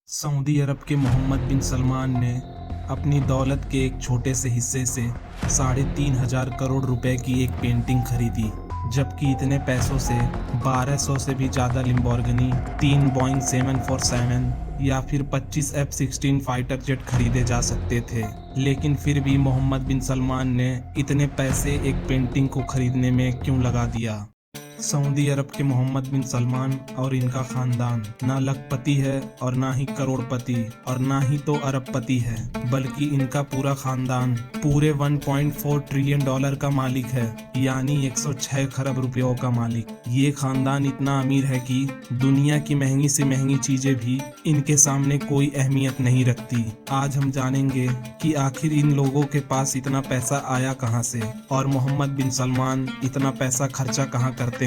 Saudi अरब के मोहम्मद बिन सलमान ने अपनी दौलत के एक छोटे से हिस्से से 3,500 करोड़ रुपए की एक पेंटिंग खरीदी, जबकि इतने पैसों से 1200 से भी ज़्यादा लिम्बोर्गिनी, 3 बोइंग 747 या फिर 25 F-16 फाइटर जेट खरीदे जा सकते थे। लेकिन फिर भी मोहम्मद बिन सलमान ने इतने पैसे एक पेंटिंग को खरीदने में क्यों लगा दिया? सऊदी अरब के मोहम्मद बिन सलमान और इनका खानदान ना लखपति है और ना ही करोड़पति और ना ही तो अरबपति है, बल्कि इनका पूरा खानदान पूरे 1.4 ट्रिलियन डॉलर का मालिक है, यानी 106 खरब रुपयों का मालिक। ये खानदान इतना अमीर है कि दुनिया की महंगी से महंगी चीजें भी इनके सामने कोई अहमियत नहीं रखती। आज हम जानेंगे कि आखिर इन लोगों के पास इतना पैसा आया कहां से और मोहम्मद बिन सलमान इतना पैसा खर्चा कहां करते हैं।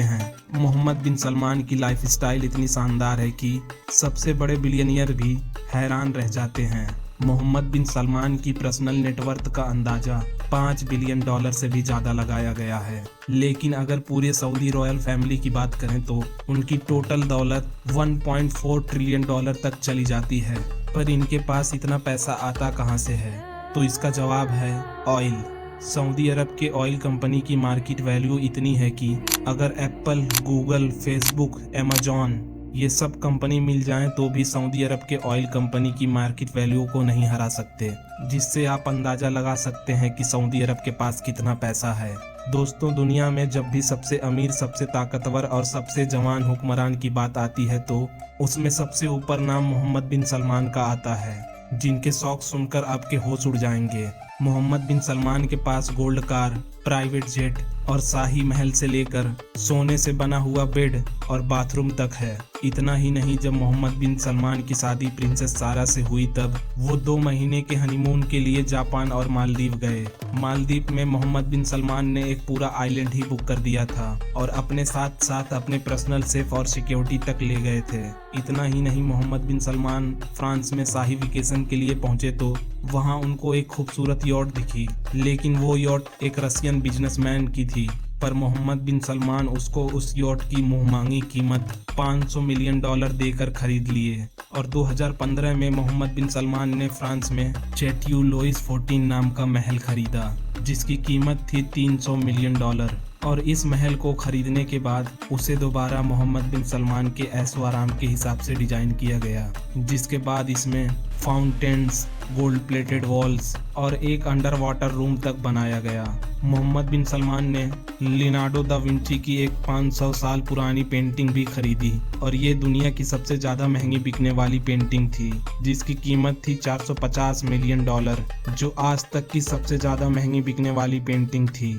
मोहम्मद बिन सलमान की लाइफस्टाइल इतनी शानदार है कि सबसे बड़े बिलियनियर भी हैरान रह जाते हैं। मोहम्मद बिन सलमान की पर्सनल नेटवर्थ का अंदाजा 5 बिलियन डॉलर से भी ज्यादा लगाया गया है। लेकिन अगर पूरे सऊदी रॉयल फैमिली की बात करें तो उनकी टोटल दौलत 1.4 ट्रिलियन डॉलर तक चली जाती है। पर इनके पास इतना पैसा आता कहां से है? तो इसका जवाब है ऑयल। सऊदी अरब के ऑयल कंपनी की मार्केट वैल्यू इतनी है कि अगर एप्पल, गूगल, फेसबुक, अमेजॉन ये सब कंपनी मिल जाएं तो भी सऊदी अरब के ऑयल कंपनी की मार्केट वैल्यू को नहीं हरा सकते, जिससे आप अंदाजा लगा सकते हैं कि सऊदी अरब के पास कितना पैसा है। दोस्तों, दुनिया में जब भी सबसे अमीर, सबसे ताकतवर और सबसे जवान हुक्मरान की बात आती है तो उसमें सबसे ऊपर नाम मोहम्मद बिन सलमान का आता है, जिनके शौक सुनकर आपके होश उड़ जाएंगे। मोहम्मद बिन सलमान के पास गोल्ड कार, प्राइवेट जेट और शाही महल से लेकर सोने से बना हुआ बेड और बाथरूम तक है। इतना ही नहीं, जब मोहम्मद बिन सलमान की शादी प्रिंसेस सारा से हुई तब वो 2 महीने के हनीमून के लिए जापान और मालदीव गए। मालदीव में मोहम्मद बिन सलमान ने एक पूरा आइलैंड ही बुक कर दिया था और अपने साथ साथ अपने पर्सनल सेफ और सिक्योरिटी तक ले गए थे। इतना ही नहीं, मोहम्मद बिन सलमान फ्रांस में शाही वेकेशन के लिए पहुंचे तो वहां उनको एक खूबसूरत यॉट दिखी, लेकिन वो यॉट एक रशियन बिजनेसमैन की थी। पर मोहम्मद बिन सलमान उसको उस यॉट की मुंहमांगी कीमत 500 मिलियन डॉलर देकर खरीद लिए। और 2015 में मोहम्मद बिन सलमान ने फ्रांस में चैटियू लुइस 14 नाम का महल खरीदा, जिसकी कीमत थी 300 मिलियन डॉलर। और इस महल को खरीदने के बाद उसे दोबारा मोहम्मद बिन सलमान के ऐशो आराम के हिसाब से डिजाइन किया गया, जिसके बाद इसमें फाउंटेन्स, गोल्ड प्लेटेड वॉल्स और एक अंडर वाटर रूम तक बनाया गया। मोहम्मद बिन सलमान ने लियोनार्डो दा विंची की एक 500 साल पुरानी पेंटिंग भी खरीदी और ये दुनिया की सबसे ज़्यादा महंगी बिकने वाली पेंटिंग थी, जिसकी कीमत थी 450 मिलियन डॉलर, जो आज तक की सबसे ज़्यादा महंगी बिकने वाली पेंटिंग थी।